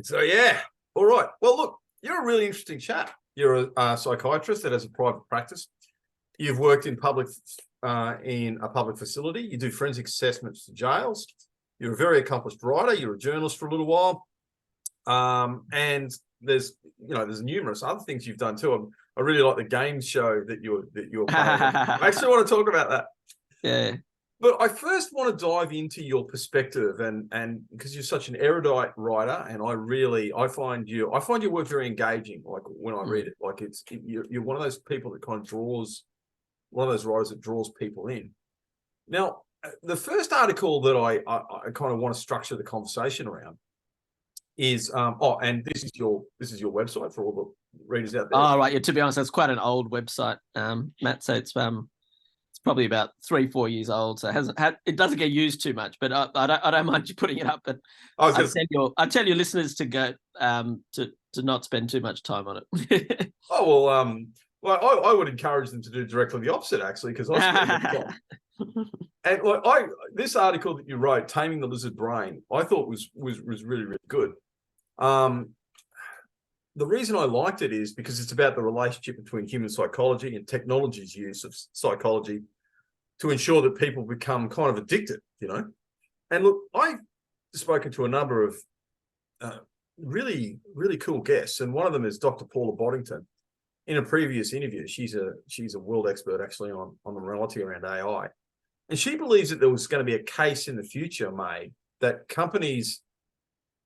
So, yeah. All right. Well, look, you're a really interesting chap. You're a psychiatrist that has a private practice. You've worked in a public facility. You do forensic assessments to jails. You're a very accomplished writer. You're a journalist for a little while. And there's numerous other things you've done too. I really like the game show that you're part of. I actually want to talk about that. Yeah. But I first want to dive into your perspective, and because you're such an erudite writer, and I find your work very engaging. Like when I read it, like you're one of those people that kind of draws, one of those writers that draws people in. Now, the first article that I kind of want to structure the conversation around is and this is your website for all the readers out there. Oh, right. Yeah, to be honest, that's quite an old website, Matt. So it's probably about 3-4 years old, so it doesn't get used too much. But I don't mind you putting it up. But I tell your listeners to go to not spend too much time on it. Well, I would encourage them to do directly the opposite, actually, because I spend time. And this article that you wrote, "Taming the Lizard Brain," I thought was really, really good. The reason I liked it is because it's about the relationship between human psychology and technology's use of psychology to ensure that people become kind of addicted, And look, I've spoken to a number of really, really cool guests, and one of them is Dr. Paula Boddington. In a previous interview, she's a world expert actually on the morality around AI. And she believes that there was going to be a case in the future made that companies,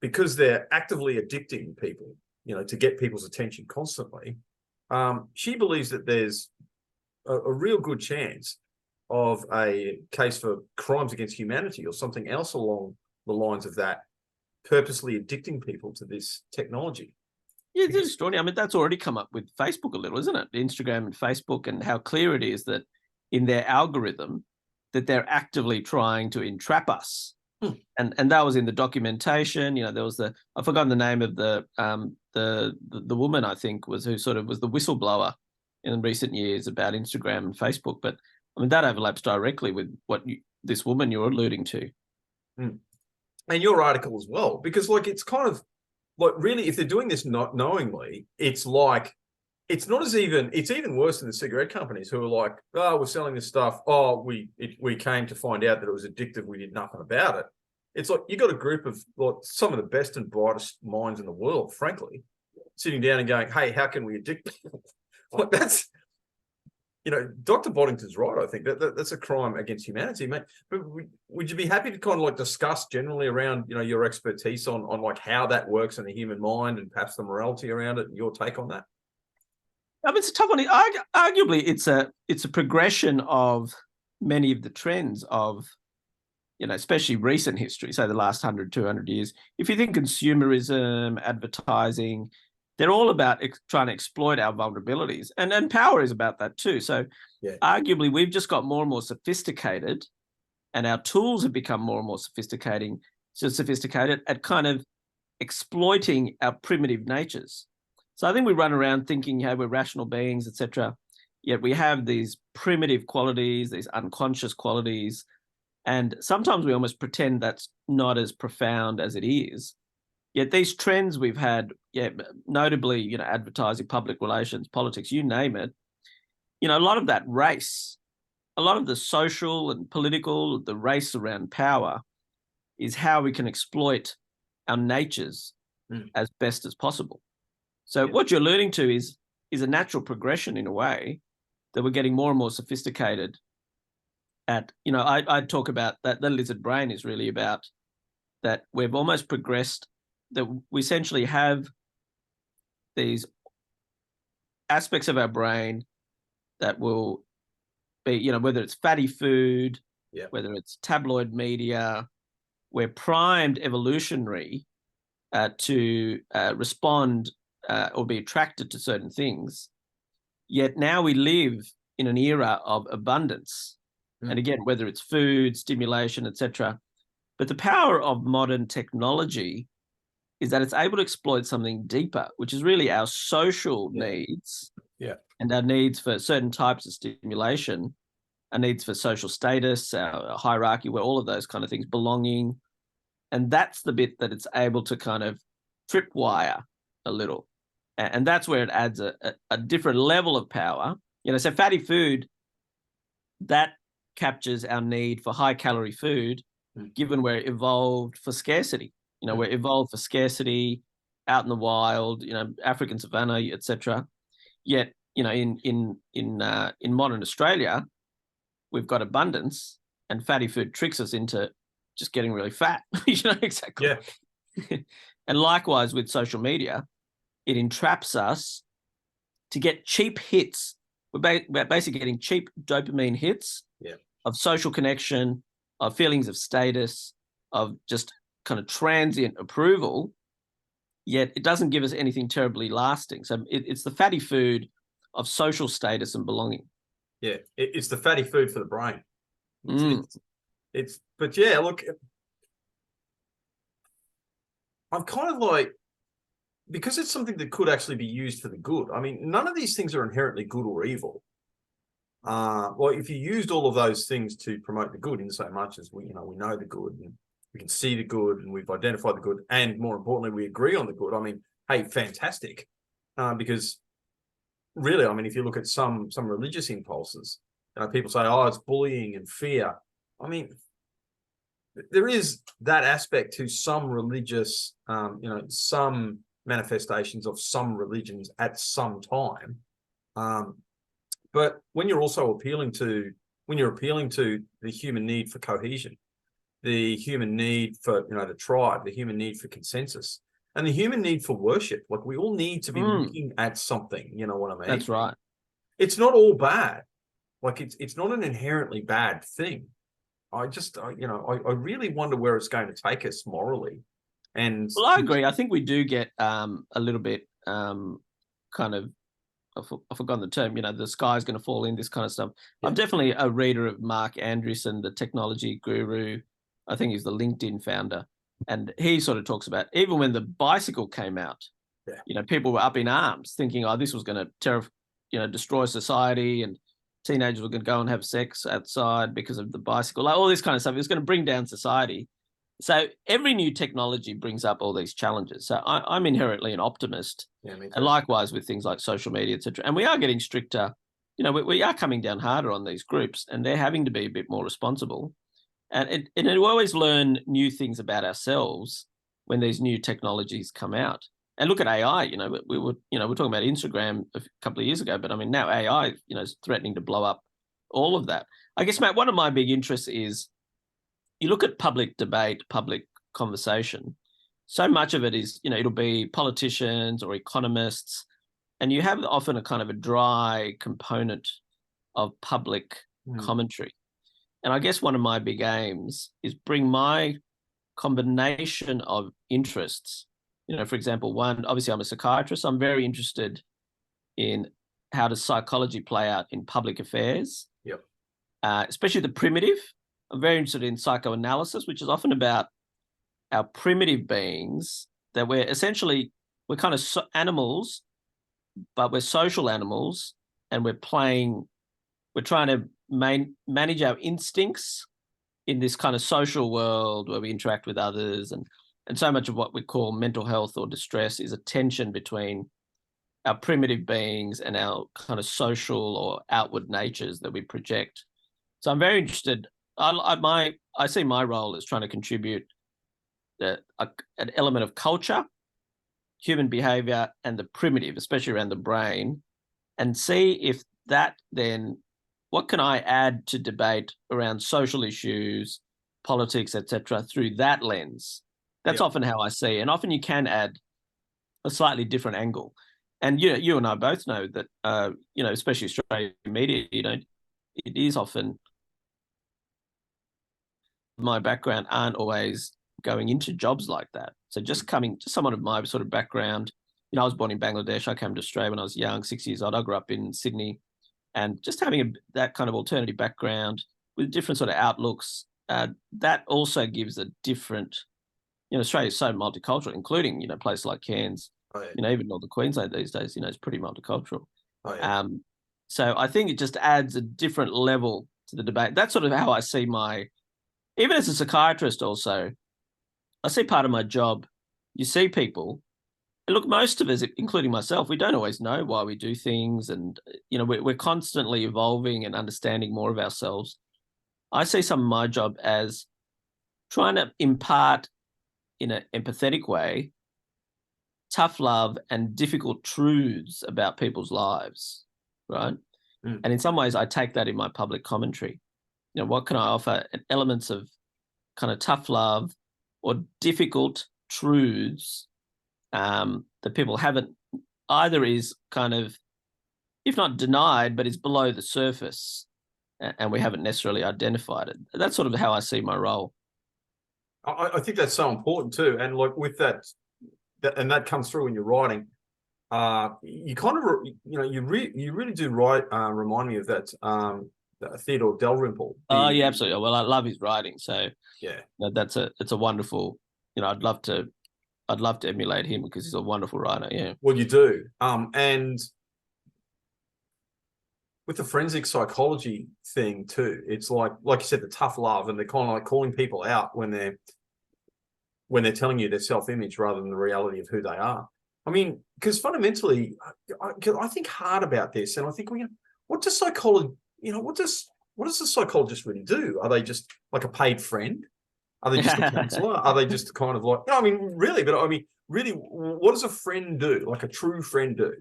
because they're actively addicting people, to get people's attention constantly, she believes that there's a real good chance of a case for crimes against humanity or something else along the lines of that, purposely addicting people to this technology. Yeah, it's extraordinary. I mean, that's already come up with Facebook a little, isn't it? Instagram and Facebook, and how clear it is that in their algorithm that they're actively trying to entrap us. And that was in the documentation. There was I've forgotten the name of the woman, I think, who sort of was the whistleblower in recent years about Instagram and Facebook. But I mean, that overlaps directly with what this woman you're alluding to. And your article as well, because it's kind of really, if they're doing this not knowingly, it's even worse than the cigarette companies who are like, "Oh, we're selling this stuff. Oh, we came to find out that it was addictive. We did nothing about it." It's like you got a group of some of the best and brightest minds in the world, frankly, sitting down and going, "Hey, how can we addict people?" That's, Dr. Boddington's right. I think that's a crime against humanity, mate. But would you be happy to kind of discuss generally around, your expertise on how that works in the human mind and perhaps the morality around it and your take on that? I mean, it's a tough one. Arguably, it's a progression of many of the trends of, especially recent history, say the last 100, 200 years. If you think consumerism, advertising, they're all about trying to exploit our vulnerabilities. And power is about that too. So arguably, we've just got more and more sophisticated, and our tools have become more and more sophisticated at kind of exploiting our primitive natures. So I think we run around thinking, we're rational beings, etc. Yet we have these primitive qualities, these unconscious qualities, and sometimes we almost pretend that's not as profound as it is. Yet these trends we've had, notably, advertising, public relations, politics, you name it, a lot of that race, a lot of the social and political, the race around power is how we can exploit our natures as best as possible. So what you're alluding to is a natural progression in a way that we're getting more and more sophisticated at, I talk about that the lizard brain is really about that we've almost progressed, that we essentially have these aspects of our brain that will be, whether it's fatty food, whether it's tabloid media, we're primed evolutionary to respond or be attracted to certain things. Yet now we live in an era of abundance. And again, whether it's food, stimulation, etc. But the power of modern technology is that it's able to exploit something deeper, which is really our social needs and our needs for certain types of stimulation, our needs for social status, our hierarchy, where all of those kind of things, belonging. And that's the bit that it's able to kind of tripwire a little. And that's where it adds a different level of power. So fatty food, that captures our need for high calorie food, given we're evolved for scarcity. We're evolved for scarcity out in the wild, African savanna, etc. Yet, in modern Australia, we've got abundance, and fatty food tricks us into just getting really fat. Exactly. Yeah. And likewise with social media, it entraps us to get cheap hits. We're basically getting cheap dopamine hits of social connection, of feelings of status, of just kind of transient approval, yet it doesn't give us anything terribly lasting. So it's the fatty food of social status and belonging. Yeah, it's the fatty food for the brain. But yeah, look, I'm kind of like, because it's something that could actually be used for the good. I mean, none of these things are inherently good or evil. Well, if you used all of those things to promote the good, in so much as we know the good, and we can see the good, and we've identified the good, and more importantly, we agree on the good. I mean, hey, fantastic. Because really, I mean, if you look at some religious impulses, people say, oh, it's bullying and fear. I mean, there is that aspect to some religious, some manifestations of some religions at some time. But when you're also appealing to the human need for cohesion, the human need for, the tribe, the human need for consensus, and the human need for worship, like we all need to be looking at something, you know what I mean? That's right. It's not all bad. Like it's not an inherently bad thing. I really wonder where it's going to take us morally. And well, I agree. I think we do get a little bit kind of, I've forgotten the term, the sky's going to fall in, this kind of stuff. Yeah. I'm definitely a reader of Mark Andreessen, the technology guru. I think he's the LinkedIn founder. And he sort of talks about, even when the bicycle came out, people were up in arms thinking, oh, this was going to destroy society, and teenagers were going to go and have sex outside because of the bicycle, like all this kind of stuff. It was going to bring down society. So every new technology brings up all these challenges. So I'm inherently an optimist. Yeah, me too. And likewise with things like social media, etc. And we are getting stricter. We are coming down harder on these groups, and they're having to be a bit more responsible. And we always learn new things about ourselves when these new technologies come out. And look at AI. We were talking about Instagram a couple of years ago, but I mean now AI, is threatening to blow up all of that. I guess, Matt, one of my big interests is, you look at public debate, public conversation, so much of it is, it'll be politicians or economists, and you have often a kind of a dry component of public commentary. And I guess one of my big aims is bring my combination of interests. For example, one, obviously I'm a psychiatrist. I'm very interested in how does psychology play out in public affairs, especially the primitive. I'm very interested in psychoanalysis, which is often about our primitive beings, that we're kind of animals, but we're social animals, and we're trying to manage our instincts in this kind of social world where we interact with others. And so much of what we call mental health or distress is a tension between our primitive beings and our kind of social or outward natures that we project. So I'm very interested. I see my role as trying to contribute an element of culture, human behavior, and the primitive, especially around the brain, and see if that then, what can I add to debate around social issues, politics, etc., through that lens. That's often how I see it. And often you can add a slightly different angle. And you and I both know that, especially Australian media, it is often, my background aren't always going into jobs like that. So just someone of my sort of background, I was born in Bangladesh. I came to Australia when I was young, 6 years old. I grew up in Sydney, and just having that kind of alternative background with different sort of outlooks, that also gives a different, Australia is so multicultural, including, places like Cairns, even Northern Queensland these days, is pretty multicultural. So I think it just adds a different level to the debate. That's sort of how I see even as a psychiatrist also, I see part of my job, you see people look, most of us, including myself, we don't always know why we do things, and we're constantly evolving and understanding more of ourselves. I see some of my job as trying to impart, in an empathetic way, tough love and difficult truths about people's lives, right? Mm. And in some ways, I take that in my public commentary. What can I offer? Elements of kind of tough love or difficult truths that people haven't, either is kind of, if not denied, but is below the surface, and we haven't necessarily identified it. That's sort of how I see my role. I think that's so important too. And like with that and that comes through in your writing. You kind of, you really do write, remind me of that Theodore Dalrymple. Oh yeah, absolutely. Well, I love his writing. So yeah, it's a wonderful, I'd love to emulate him because he's a wonderful writer. Yeah. Well, you do. And with the forensic psychology thing too, it's like you said, the tough love, and they're kind of like calling people out when they're telling you their self-image rather than the reality of who they are. I mean, because fundamentally, I think hard about this, and I think, what does psychology, what does the psychologist really do? Are they just like a paid friend? Are they just a counselor? Are they just kind of like, really, what does a friend do? Like a true friend do?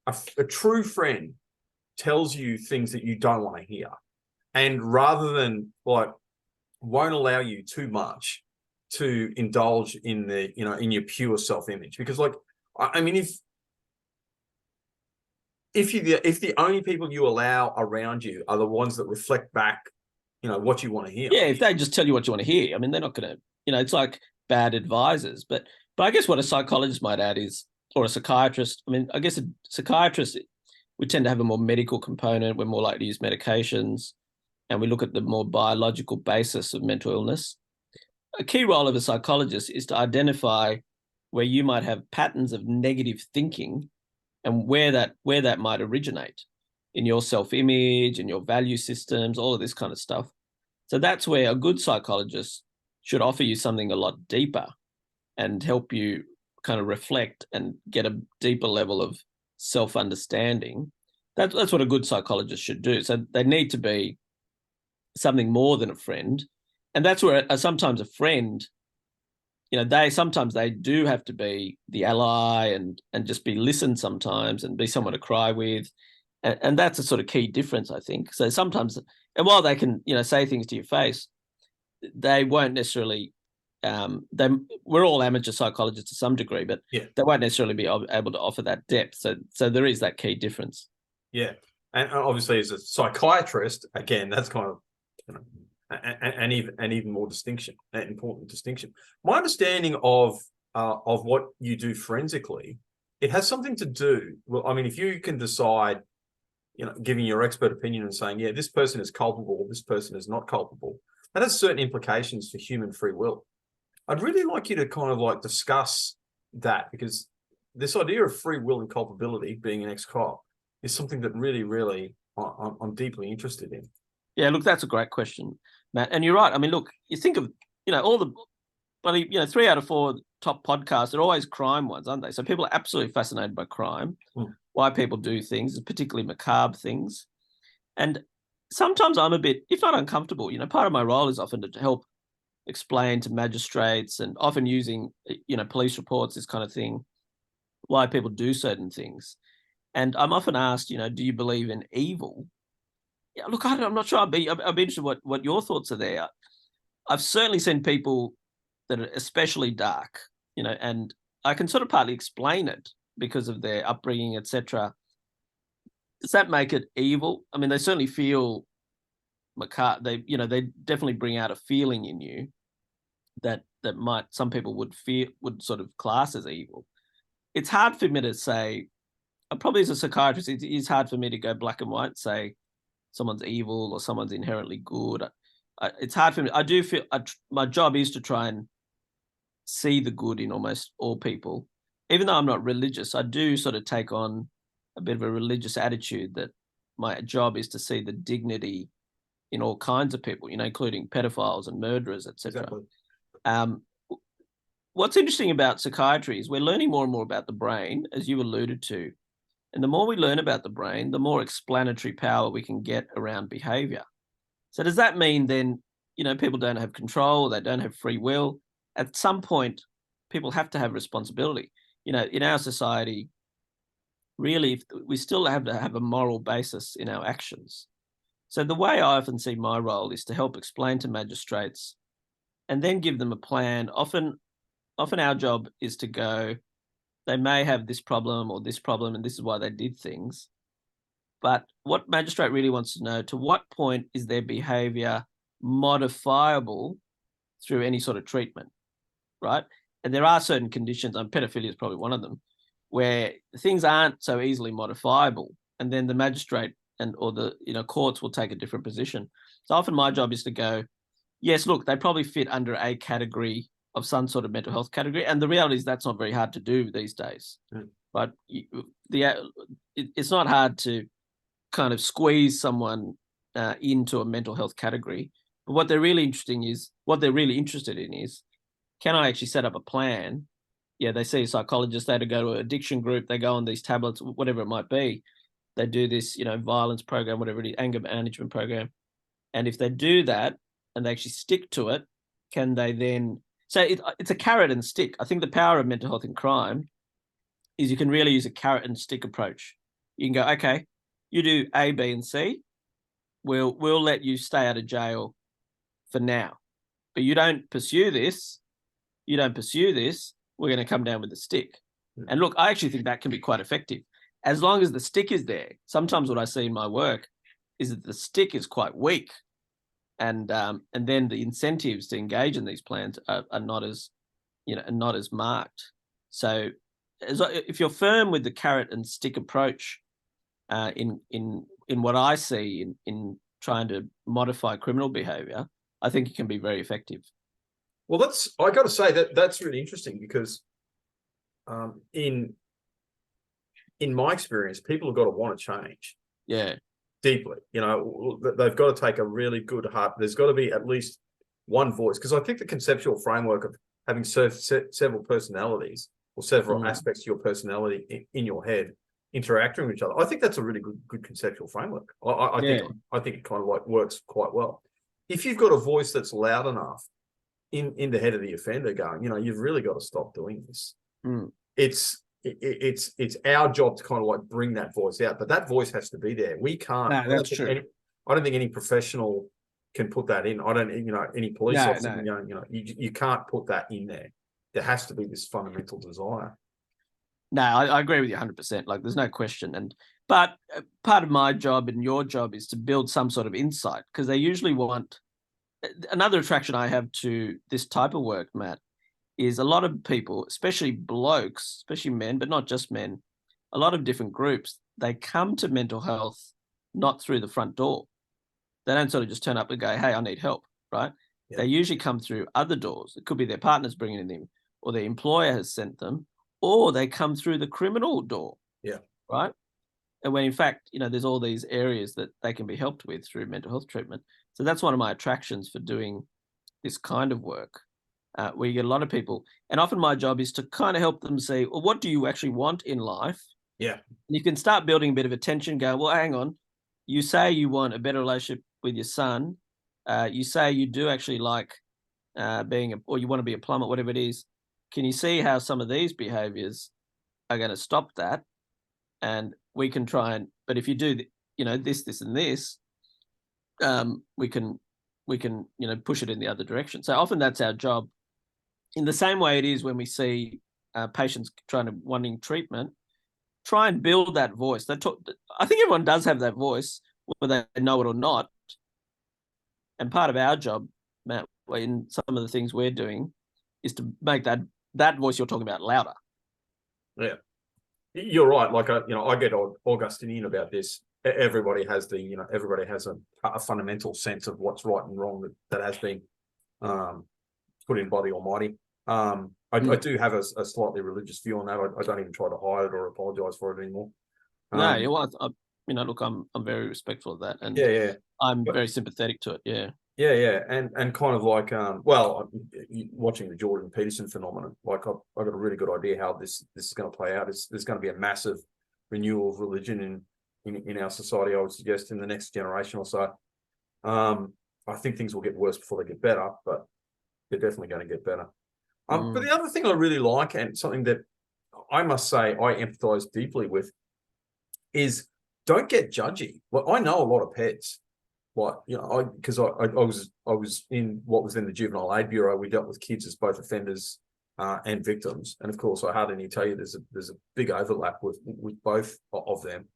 A true friend tells you things that you don't want to hear, and rather than like, won't allow you too much to indulge in the, in your pure self-image. Because like, I mean, if the only people you allow around you are the ones that reflect back, what you want to hear. Yeah, if they just tell you what you want to hear, I mean, they're not going to, it's like bad advisors. But I guess what a psychologist might add is, or a psychiatrist, I mean, I guess a psychiatrist, we tend to have a more medical component. We're more likely to use medications, and we look at the more biological basis of mental illness. A key role of a psychologist is to identify where you might have patterns of negative thinking and where that might originate in your self-image, in your value systems, all of this kind of stuff. So that's where a good psychologist should offer you something a lot deeper and help you kind of reflect and get a deeper level of self-understanding. That's what a good psychologist should do. So they need to be something more than a friend. And that's where sometimes a friend, they do have to be the ally and just be listened sometimes and be someone to cry with. And that's a sort of key difference, I think. So sometimes, and while they can, say things to your face, they won't necessarily, we're all amateur psychologists to some degree, but they won't necessarily be able to offer that depth. So there is that key difference. Yeah. And obviously as a psychiatrist, again, that's kind of, and even more distinction, an important distinction. My understanding of what you do forensically, it has something to do. Well, I mean, if you can decide, giving your expert opinion and saying, this person is culpable, this person is not culpable, that has certain implications for human free will. I'd really like you to kind of like discuss that, because this idea of free will and culpability, being an ex-cop, is something that really, really I'm deeply interested in. Yeah, look, that's a great question, Matt. And you're right. I mean, look, you think of, all the bloody, 3 out of 4 top podcasts are always crime ones, aren't they? So people are absolutely fascinated by crime, why people do things, particularly macabre things. And sometimes I'm a bit, if not uncomfortable, part of my role is often to help explain to magistrates, and often using, police reports, this kind of thing, why people do certain things. And I'm often asked, do you believe in evil? Yeah, look, I'm not sure. I'd be interested what your thoughts are there. I've certainly seen people that are especially dark, and I can sort of partly explain it because of their upbringing, etc. Does that make it evil? I mean, they certainly feel macabre. They definitely bring out a feeling in you that might, some people would sort of class as evil. It's hard for me to say. Probably as a psychiatrist, it is hard for me to go black and white and say someone's evil or someone's inherently good. It's hard for me. I do feel my job is to try and see the good in almost all people. Even though I'm not religious, I do sort of take on a bit of a religious attitude that my job is to see the dignity in all kinds of people, including pedophiles and murderers, etc. Exactly. what's interesting about psychiatry is we're learning more and more about the brain, as you alluded to. And the more we learn about the brain, the more explanatory power we can get around behavior. So does that mean then, people don't have control, they don't have free will? At some point, people have to have responsibility. In our society, really, we still have to have a moral basis in our actions. So the way I often see my role is to help explain to magistrates and then give them a plan. Often our job is to go, they may have this problem or this problem, and this is why they did things. But what magistrate really wants to know, to what point is their behavior modifiable through any sort of treatment, right? And there are certain conditions, and pedophilia is probably one of them, where things aren't so easily modifiable. And then the magistrate or the courts will take a different position. So often my job is to go, yes, look, they probably fit under a category of some sort of mental health category. And the reality is that's not very hard to do these days. But it's not hard to kind of squeeze someone into a mental health category. But what they're really interested in is, can I actually set up a plan? Yeah, they see a psychologist, they go to an addiction group, they go on these tablets, whatever it might be. They do this, violence program, whatever it is, anger management program. And if they do that and they actually stick to it, can they then... So it's a carrot and stick. I think the power of mental health and crime is you can really use a carrot and stick approach. You can go, okay, you do A, B, and C. We'll let you stay out of jail for now. But you don't pursue this, we're going to come down with a stick. And look, I actually think that can be quite effective. As long as the stick is there. Sometimes what I see in my work is that the stick is quite weak. And then the incentives to engage in these plans are not as marked. So if you're firm with the carrot and stick approach in what I see in trying to modify criminal behavior, I think it can be very effective. Well, I got to say that's really interesting because in my experience, people have got to want to change. Yeah. Deeply. They've got to take a really good heart. There's got to be at least one voice, because I think the conceptual framework of having several personalities or several aspects to your personality in your head interacting with each other, I think that's a really good conceptual framework. I think it kind of like works quite well. If you've got a voice that's loud enough in the head of the offender going, you've really got to stop doing this. It's our job to kind of like bring that voice out, but that voice has to be there. We can't. No, that's true. I don't think any professional can put that in. I don't, any police officer going, you can't put that in there. There has to be this fundamental desire. No, I agree with you 100%. Like, there's no question. But part of my job and your job is to build some sort of insight, because they usually want. Another attraction I have to this type of work, Matt, is a lot of people, especially blokes, especially men, but not just men, a lot of different groups, they come to mental health not through the front door. They don't sort of just turn up and go, hey, I need help, right? Yeah. They usually come through other doors. It could be their partner's bringing them, or their employer has sent them, or they come through the criminal door. Yeah. Right? And when in fact, there's all these areas that they can be helped with through mental health treatment. So that's one of my attractions for doing this kind of work. Where you get a lot of people, and often my job is to kind of help them see, well, what do you actually want in life? Yeah. You can start building a bit of attention, go, well, hang on, you say you want a better relationship with your son. You say you do actually like or you want to be a plumber, whatever it is. Can you see how some of these behaviors are going to stop that? And we can try but if you do, this, and this, we can, push it in the other direction. So often that's our job. In the same way it is when we see patients wanting treatment, try and build that voice. I think everyone does have that voice, whether they know it or not. And part of our job, Matt, in some of the things we're doing, is to make that voice you're talking about louder. Yeah, you're right. Like I get Augustinian about this. Everybody has a fundamental sense of what's right and wrong that has been put in by the Almighty. I do have a slightly religious view on that. I don't even try to hide it or apologize for it anymore. No, look, I'm very respectful of that, and I'm very sympathetic to it. Yeah. Yeah, and kind of like well, watching the Jordan Peterson phenomenon, like I've got a really good idea how this is going to play out. There's going to be a massive renewal of religion in our society, I would suggest, in the next generation or so. I think things will get worse before they get better, but they're definitely going to get better. But the other thing I really like, and something that I must say I empathize deeply with, is don't get judgy. Well, I know a lot of pets. Like, you know, because I was in what was then the Juvenile Aid Bureau. We dealt with kids as both offenders and victims, and of course, I hardly need to tell you there's a big overlap with both of them.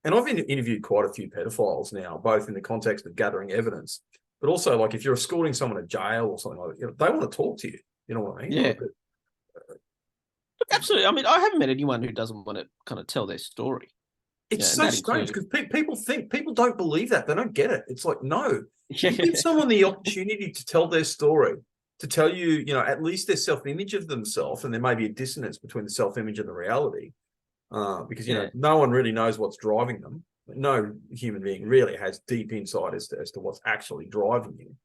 And I've interviewed quite a few pedophiles now, both in the context of gathering evidence, but also like if you're escorting someone to jail or something like that, you know, they want to talk to you. You know what I mean? Yeah. Like, Absolutely. I mean, I haven't met anyone who doesn't want to kind of tell their story. it's so strange because people don't believe that. They don't get it. It's like, no, you give someone the opportunity to tell their story, to tell you, you know, at least their self-image of themselves, and there may be a dissonance between the self-image and the reality, because, you know, no one really knows what's driving them. No human being really has deep insight as to what's actually driving you.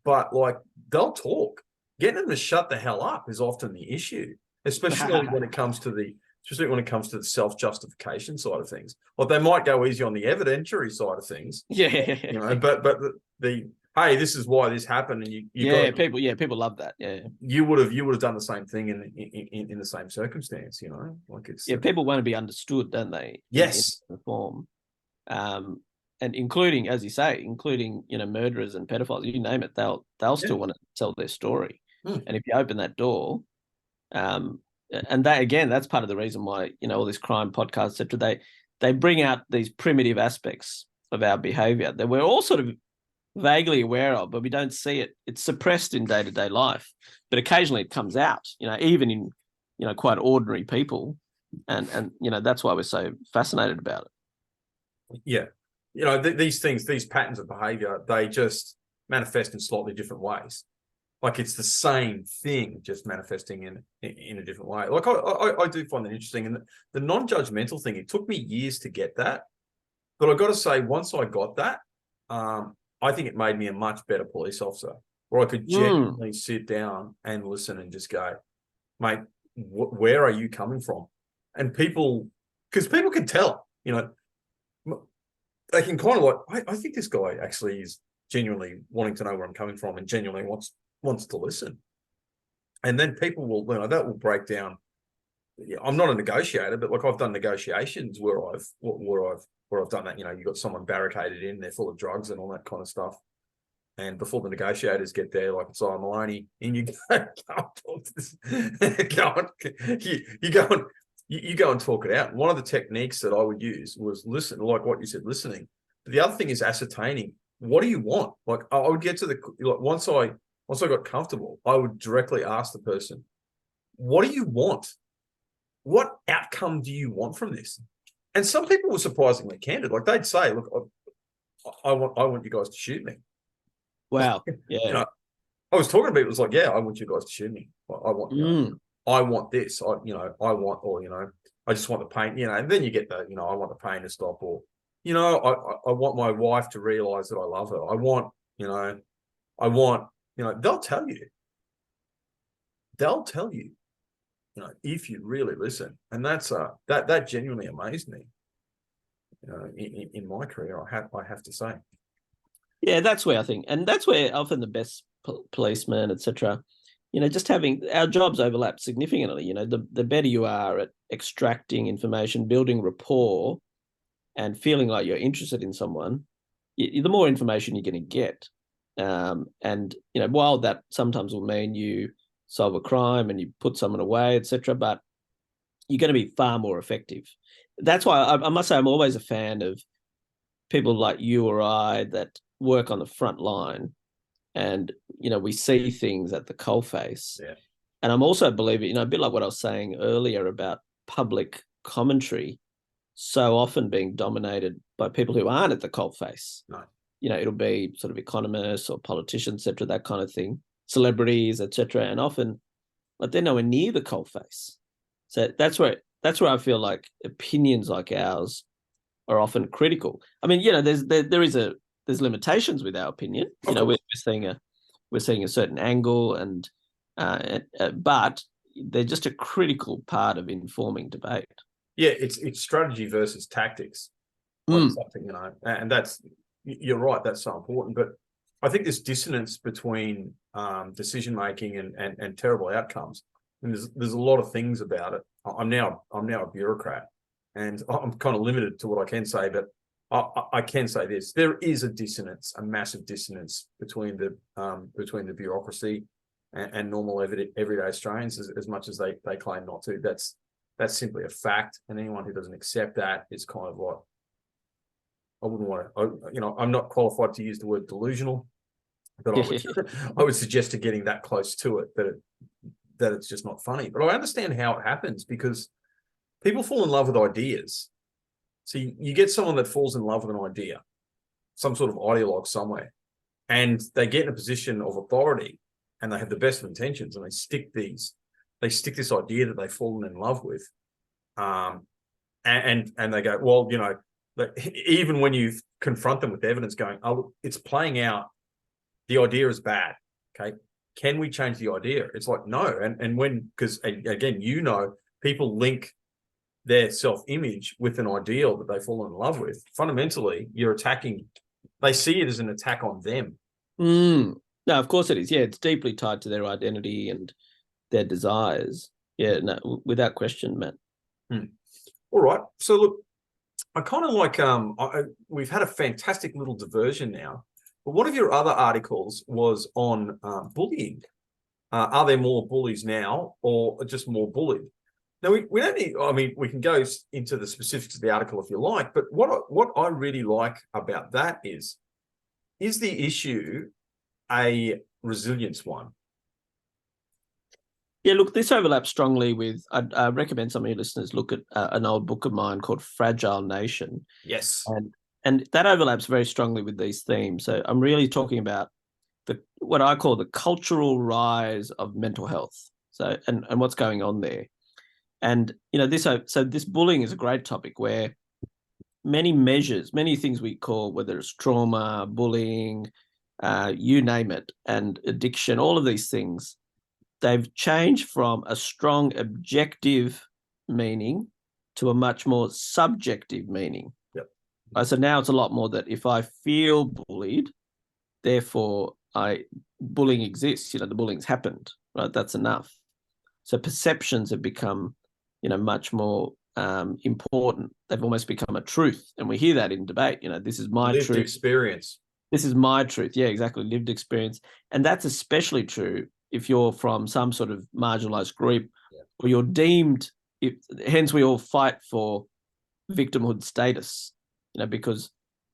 But like, they'll talk. Getting them to shut the hell up is often the issue, especially when it comes to the self-justification side of things. Well, they might go easy on the evidentiary side of things. Yeah. You know, but the hey, this is why this happened, and people love that. Yeah. You would have done the same thing in the same circumstance, you know? Like it's people want to be understood, don't they? Yes. In the form. And including, as you say, including, you know, murderers and pedophiles, you name it, they'll still want to tell their story. And if you open that door, and that again, that's part of the reason why, you know, all this crime podcasts, etc., they bring out these primitive aspects of our behavior that we're all sort of vaguely aware of, but we don't see it. It's suppressed in day-to-day life, but occasionally it comes out, you know, even in, you know, quite ordinary people, and you know, that's why we're so fascinated about it. Yeah. You know, these things, these patterns of behavior, they just manifest in slightly different ways. Like it's the same thing, just manifesting in a different way. Like I do find that interesting. And the non-judgmental thing, it took me years to get that. But I've got to say, once I got that, I think it made me a much better police officer, where I could genuinely sit down and listen and just go, mate, where are you coming from? And because people can tell, you know, they can kind of like, I think this guy actually is genuinely wanting to know where I'm coming from and genuinely wants to listen. And then people will, you know, that will break down. I'm not a negotiator, but like I've done negotiations where I've done that. You know, you've got someone barricaded in, they're full of drugs and all that kind of stuff. And before the negotiators get there, like it's Maloney, and you go and talk it out. One of the techniques that I would use was listen, like what you said, listening. But the other thing is ascertaining. What do you want? Like I would get to once I got comfortable, I would directly ask the person, what do you want? What outcome do you want from this? And some people were surprisingly candid. Like they'd say, look, I want you guys to shoot me. Wow. Yeah. You know, I was talking to people, it was like, yeah, I want you guys to shoot me. I want, you know, I want this. I want, or, you know, I just want the pain, you know, and then you get the, you know, I want the pain to stop, or, you know, I want my wife to realize that I love her. I want, you know, they'll tell you, you know, if you really listen. And that's, that genuinely amazed me, you know, in my career, I have to say. Yeah, that's where I think, and that's where often the best policemen, etc., you know, just having our jobs overlap significantly. You know, the better you are at extracting information, building rapport, and feeling like you're interested in someone, the more information you're going to get. And you know, while that sometimes will mean you solve a crime and you put someone away, etc., but you're going to be far more effective. That's why I must say I'm always a fan of people like you or I that work on the front line, and you know, we see things at the coalface. Yeah. And I'm also a believer, you know, a bit like what I was saying earlier about public commentary so often being dominated by people who aren't at the coalface. No. You know, it'll be sort of economists or politicians, etc., that kind of thing, celebrities, etc., and often like they're nowhere near the coalface. So that's where I feel like opinions like ours are often critical. I mean, you know, there is a there's limitations with our opinion. Of You know, course. we're seeing a certain angle, and but they're just a critical part of informing debate. Yeah, it's strategy versus tactics, like something, you know, and you're right, that's so important. But I think this dissonance between decision making and terrible outcomes, and there's a lot of things about it. I'm now a bureaucrat, and I'm kind of limited to what I can say, but I can say this: there is a dissonance, a massive dissonance between the bureaucracy and normal everyday Australians, as much as they claim not to. That's simply a fact, and anyone who doesn't accept that is kind of like, I wouldn't want to, you know, I'm not qualified to use the word delusional, but I would suggest to getting that close to it that it's just not funny. But I understand how it happens, because people fall in love with ideas. So you get someone that falls in love with an idea, some sort of ideologue somewhere, and they get in a position of authority, and they have the best of intentions, and they stick this idea that they've fallen in love with, and they go, well, you know, even when you confront them with evidence, going, oh, it's playing out, the idea is bad. Okay, can we change the idea? It's like, no. And when, because again, you know, people link their self-image with an ideal that they've fallen in love with. Fundamentally, you're attacking. They see it as an attack on them. No, of course it is. Yeah, it's deeply tied to their identity and their desires. Yeah, no, without question, Matt. All right. So look, I kind of like, we've had a fantastic little diversion now, but one of your other articles was on bullying. Are there more bullies now, or just more bullied? Now, we don't need, I mean, we can go into the specifics of the article if you like, but what I really like about that is the issue a resilience one? Yeah, look, this overlaps strongly with, I recommend some of your listeners look at an old book of mine called Fragile Nation. Yes. And that overlaps very strongly with these themes. So I'm really talking about what I call the cultural rise of mental health. So, and what's going on there. And, you know, this bullying is a great topic where many measures, many things we call, whether it's trauma, bullying, you name it, and addiction, all of these things, they've changed from a strong objective meaning to a much more subjective meaning. Yep. So now it's a lot more that if I feel bullied, therefore bullying exists, you know, the bullying's happened, right? That's enough. So perceptions have become, you know, much more important. They've almost become a truth. And we hear that in debate, you know, this is my lived truth. Experience. This is my truth. Yeah, exactly. Lived experience. And that's especially true if you're from some sort of marginalized group, or you're deemed, hence we all fight for victimhood status, you know, because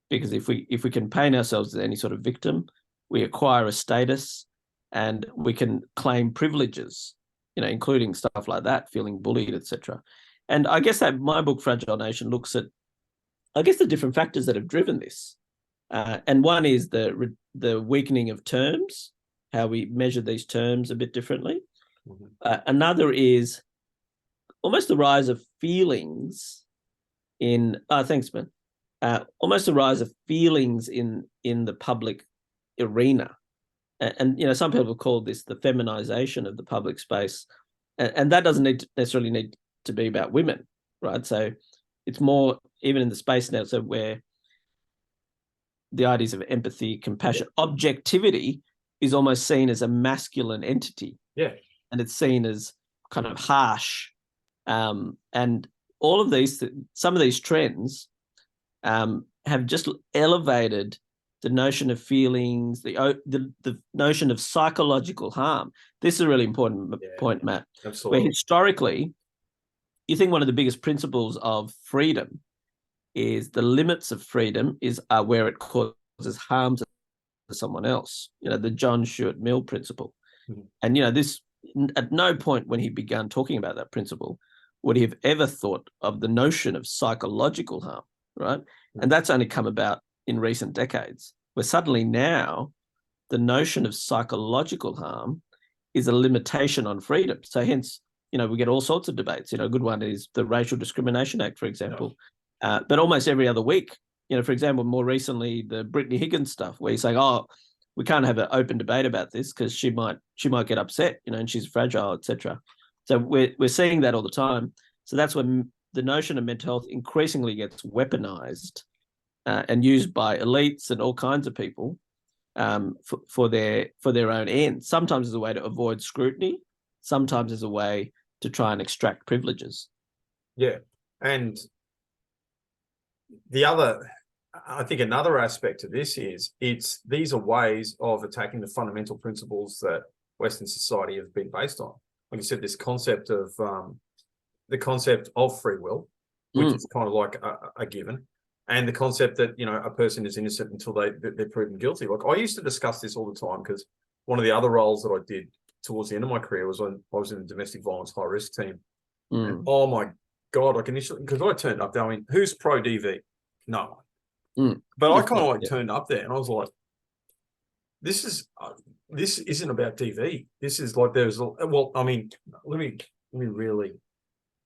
if we can paint ourselves as any sort of victim, we acquire a status and we can claim privileges, you know, including stuff like that, feeling bullied, etc. And I guess that my book, Fragile Nation, looks at, I guess, the different factors that have driven this. And one is the weakening of terms, how we measure these terms a bit differently. Another is almost the rise of feelings in, thanks, man. Almost the rise of feelings in the public arena. And you know, some people call this the feminization of the public space. And that doesn't necessarily need to be about women, right? So it's more, even in the space now, so where the ideas of empathy, compassion, objectivity is almost seen as a masculine entity. Yeah. And it's seen as kind of harsh. And all of these, some of these trends have just elevated the notion of feelings, the notion of psychological harm. This is a really important point, Matt. Absolutely. Where historically, you think one of the biggest principles of freedom is the limits of freedom are where it causes harm to someone else. You know, the John Stuart Mill principle. And, you know, this, at no point when he began talking about that principle would he have ever thought of the notion of psychological harm, right? And that's only come about in recent decades, where suddenly now the notion of psychological harm is a limitation on freedom. So hence, you know, we get all sorts of debates. You know, a good one is the Racial Discrimination Act, for example. But almost every other week, for example, more recently, the Brittany Higgins stuff, where he's saying, oh, we can't have an open debate about this because she might get upset, and she's fragile, etc. So we're seeing that all the time. So that's when the notion of mental health increasingly gets weaponized and used by elites and all kinds of people for their own ends. Sometimes as a way to avoid scrutiny, sometimes as a way to try and extract privileges. Yeah, and I think another aspect of this is these are ways of attacking the fundamental principles that Western society have been based on. Like you said, this concept of free will, which is kind of like a given, and the concept that a person is innocent until they're proven guilty. Like I used to discuss this all the time because one of the other roles that I did towards the end of my career was when I was in the domestic violence high risk team. And, oh my God, like initially, because I turned up there, I mean, who's pro DV? No one. But I kind of turned up there and I was like, this isn't about DV. This is like let me really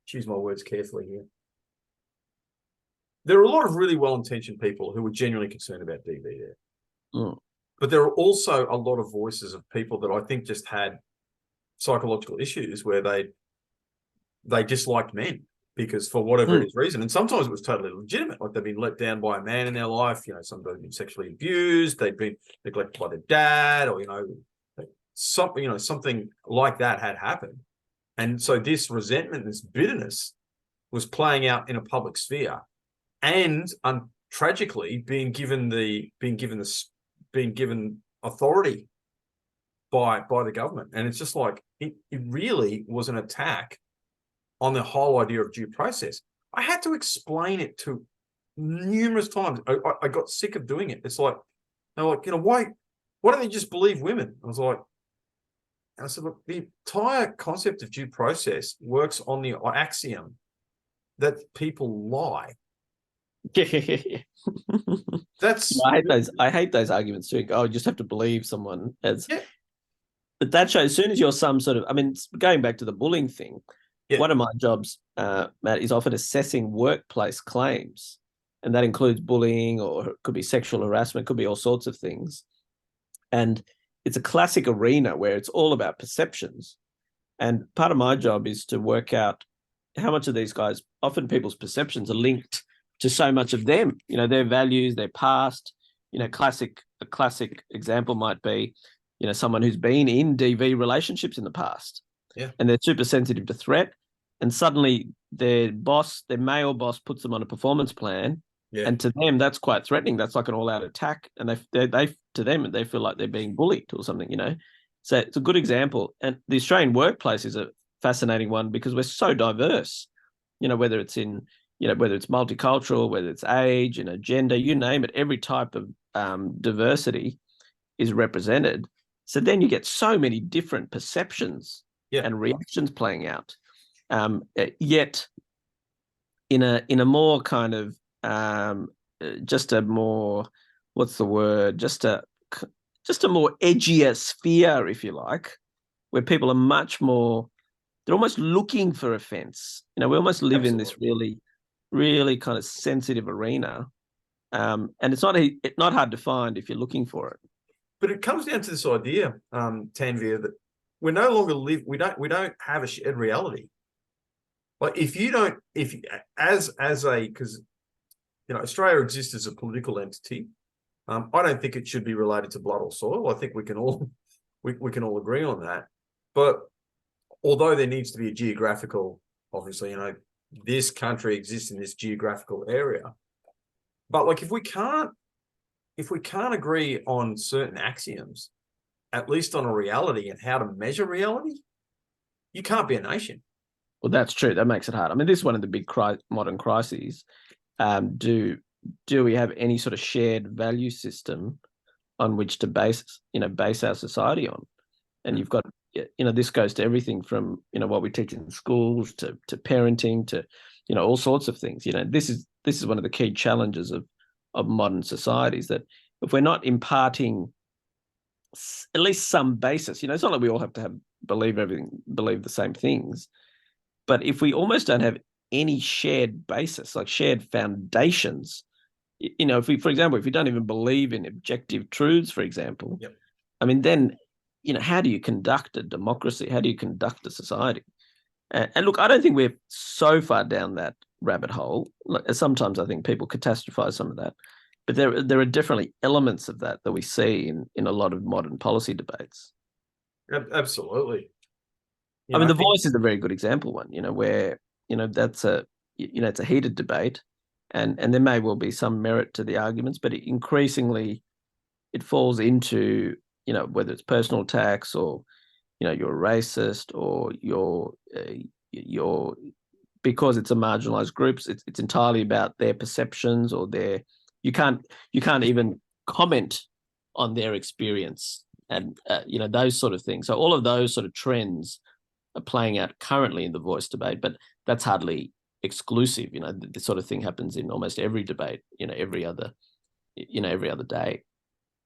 choose my words carefully here. There are a lot of really well-intentioned people who are genuinely concerned about DV there. But there are also a lot of voices of people that I think just had psychological issues where they disliked men because for whatever it is reason, and sometimes it was totally legitimate, like they've been let down by a man in their life, somebody been sexually abused, they've been neglected by their dad, or something like that had happened. And so this resentment, this bitterness was playing out in a public sphere and tragically being given authority by the government. And it's just like it really was an attack on the whole idea of due process. I had to explain it to numerous times. I got sick of doing it. It's like, they're like, why don't they just believe women? I was like, and I said, look, the entire concept of due process works on the axiom that people lie. That's I hate those arguments too. Oh, you just have to believe someone as. Yeah. But that shows as soon as you're some sort of, going back to the bullying thing, one of my jobs, Matt, is often assessing workplace claims. And that includes bullying, or it could be sexual harassment, could be all sorts of things. And it's a classic arena where it's all about perceptions. And part of my job is to work out how much of these guys, often people's perceptions are linked to so much of them, their values, their past. A classic example might be, someone who's been in DV relationships in the past. Yeah. And they're super sensitive to threat. And suddenly their male boss puts them on a performance plan. Yeah. And to them, that's quite threatening. That's like an all-out attack. And they feel like they're being bullied or something, So it's a good example. And the Australian workplace is a fascinating one because we're so diverse, whether it's multicultural, whether it's age, gender, you name it, every type of diversity is represented. So then you get so many different perceptions and reactions playing out. Yet in a more kind of just a more, what's the word? Just a more edgier sphere, if you like, where people are much more, they're almost looking for offense. We almost live in this really, really kind of sensitive arena. And it's not hard to find if you're looking for it. But it comes down to this idea, Tanveer, that we no longer we don't have a shared reality. Like because Australia exists as a political entity. I don't think it should be related to blood or soil. I think we can all agree on that. But although there needs to be a geographical, obviously, this country exists in this geographical area. But like if we can't agree on certain axioms, at least on a reality and how to measure reality, you can't be a nation. Well, that's true. That makes it hard. This is one of the big modern crises. Do we have any sort of shared value system on which to base our society on? And you've got, this goes to everything from, what we teach in schools to parenting to, all sorts of things. This is one of the key challenges of modern societies, that if we're not imparting at least some basis, it's not like we all have to believe the same things, but if we almost don't have any shared basis, like shared foundations you know, if we, for example, if you don't even believe in objective truths, for example, Yep. I mean, then, you know, how do you conduct a democracy? How do you conduct a society? And look, I don't think we're so far down that rabbit hole. Like, sometimes I think people catastrophize some of that, but there are definitely elements of that we see in a lot of modern policy debates. Absolutely. I mean, The Voice is a very good example one, you know, where, you know, that's it's a heated debate, and there may well be some merit to the arguments, but increasingly it falls into, you know, whether it's personal attacks or, you know, you're a racist or you're because it's a marginalized groups, it's entirely about their perceptions or you can't even comment on their experience and you know, those sort of things. So all of those sort of trends are playing out currently in the Voice debate, but that's hardly exclusive. You know, this sort of thing happens in almost every debate, you know, every other day.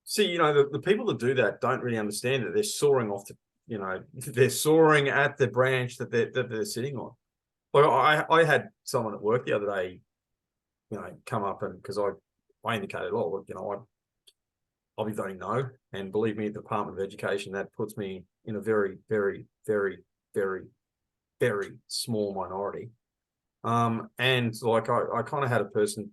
See, you know, the people that do that don't really understand that they're soaring off you know, they're soaring at the branch that they're sitting on. Like I had someone at work the other day, you know, come up, and because I indicated, oh, look, you know, I'll be voting no, and believe me, the Department of Education, that puts me in a very, very, very, very, very small minority. And like I kind of had a person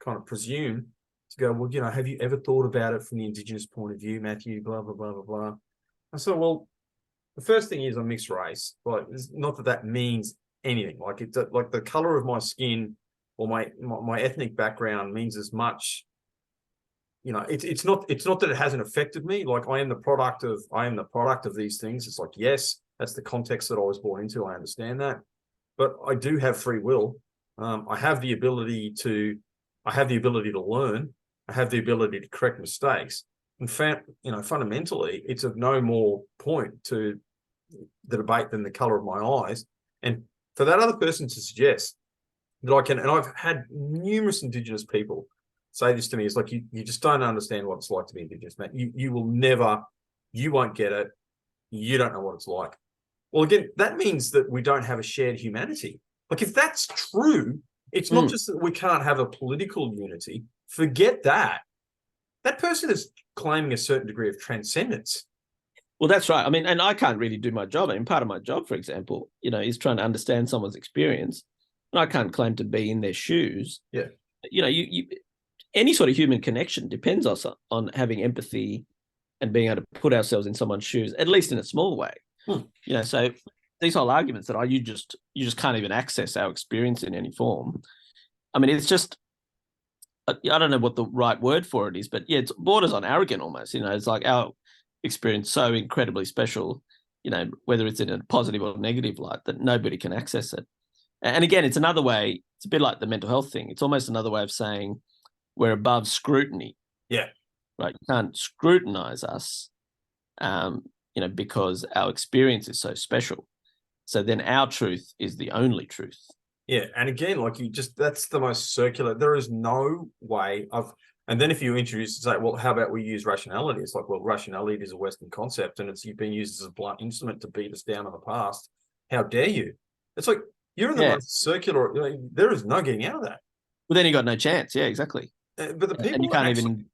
kind of presume to go, well, you know, have you ever thought about it from the Indigenous point of view, Matthew? Blah blah blah blah blah. I said, well, the first thing is I'm mixed race. Like, it's not that means anything. Like, it's like the color of my skin or my ethnic background means as much. You know, it's not that it hasn't affected me. Like, I am the product of these things. It's like, yes, that's the context that I was born into. I understand that, but I do have free will. I have the ability to learn. I have the ability to correct mistakes. In fact, you know, fundamentally, it's of no more point to the debate than the color of my eyes. And for that other person to suggest that I can, and I've had numerous Indigenous people say this to me, is like, you just don't understand what it's like to be Indigenous, man. You will never, you won't get it. You don't know what it's like. Well, again, that means that we don't have a shared humanity. Like, if that's true, it's not just that we can't have a political unity. Forget that. That person is claiming a certain degree of transcendence. Well, that's right. I mean, and I can't really do my job. I mean, part of my job, for example, you know, is trying to understand someone's experience. And I can't claim to be in their shoes. Yeah. You know, you any sort of human connection depends on having empathy and being able to put ourselves in someone's shoes, at least in a small way. You know, so these whole arguments that you just can't even access our experience in any form. I mean, it's just, I don't know what the right word for it is, but yeah, it borders on arrogant almost. You know, it's like our experience so incredibly special, you know, whether it's in a positive or negative light, that nobody can access it. And again, it's another way, it's a bit like the mental health thing. It's almost another way of saying we're above scrutiny. Yeah. Right. You can't scrutinize us, you know, because our experience is so special. So then our truth is the only truth. Yeah. And again, like, that's the most circular. There is no way of, and then if you introduce and say, well, how about we use rationality? It's like, well, rationality is a Western concept and it's been used as a blunt instrument to beat us down in the past. How dare you? It's like, you're in the most circular, you know, there is no getting out of that. Well, then you got no chance. Yeah, exactly. But the people, and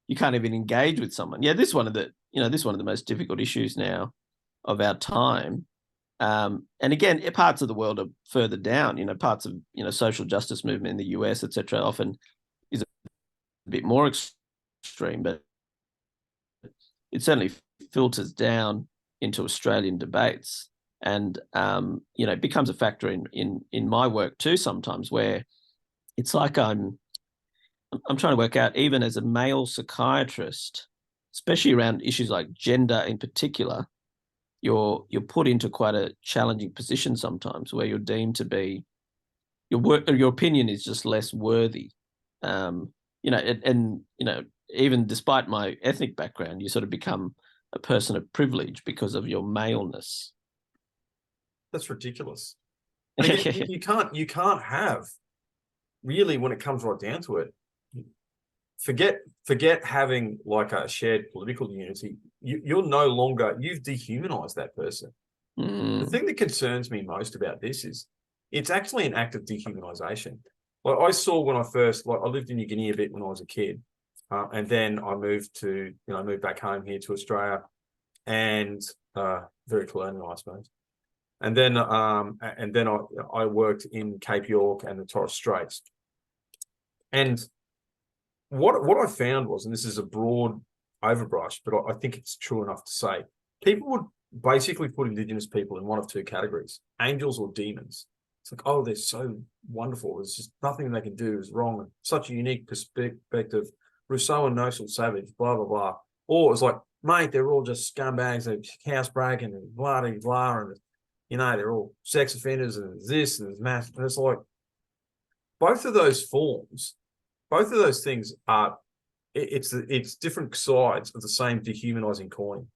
you can't even engage with someone. Yeah, this is one of the most difficult issues now of our time. And again, parts of the world are further down. You know, parts of, you know, social justice movement in the US, etc., often is a bit more extreme, but it certainly filters down into Australian debates, and you know, it becomes a factor in my work too sometimes, where it's like I'm trying to work out, even as a male psychiatrist, especially around issues like gender in particular, you're put into quite a challenging position sometimes, where you're deemed to be, your opinion is just less worthy. You know, and you know, even despite my ethnic background, you sort of become a person of privilege because of your maleness. That's ridiculous. Again, you can't have, really, when it comes right down to it, forget having like a shared political unity. You're no longer, you've dehumanized that person. The thing that concerns me most about this is it's actually an act of dehumanization. Like I saw when I first, like I lived in New Guinea a bit when I was a kid, and then I moved moved back home here to Australia, and very colonial, I suppose. And then I worked in Cape York and the Torres Straits, and what I found was, and this is a broad overbrush, but I think it's true enough to say, people would basically put Indigenous people in one of two categories: angels or demons. It's like, oh, they're so wonderful. There's just nothing they can do is wrong. Such a unique perspective. Rousseau and Notional Savage, blah, blah, blah. Or it's like, mate, they're all just scumbags, they're housebreaking and blah, blah, blah. And, they're all sex offenders and this and that. And it's like, both of those forms, both of those things are, it's different sides of the same dehumanizing coin.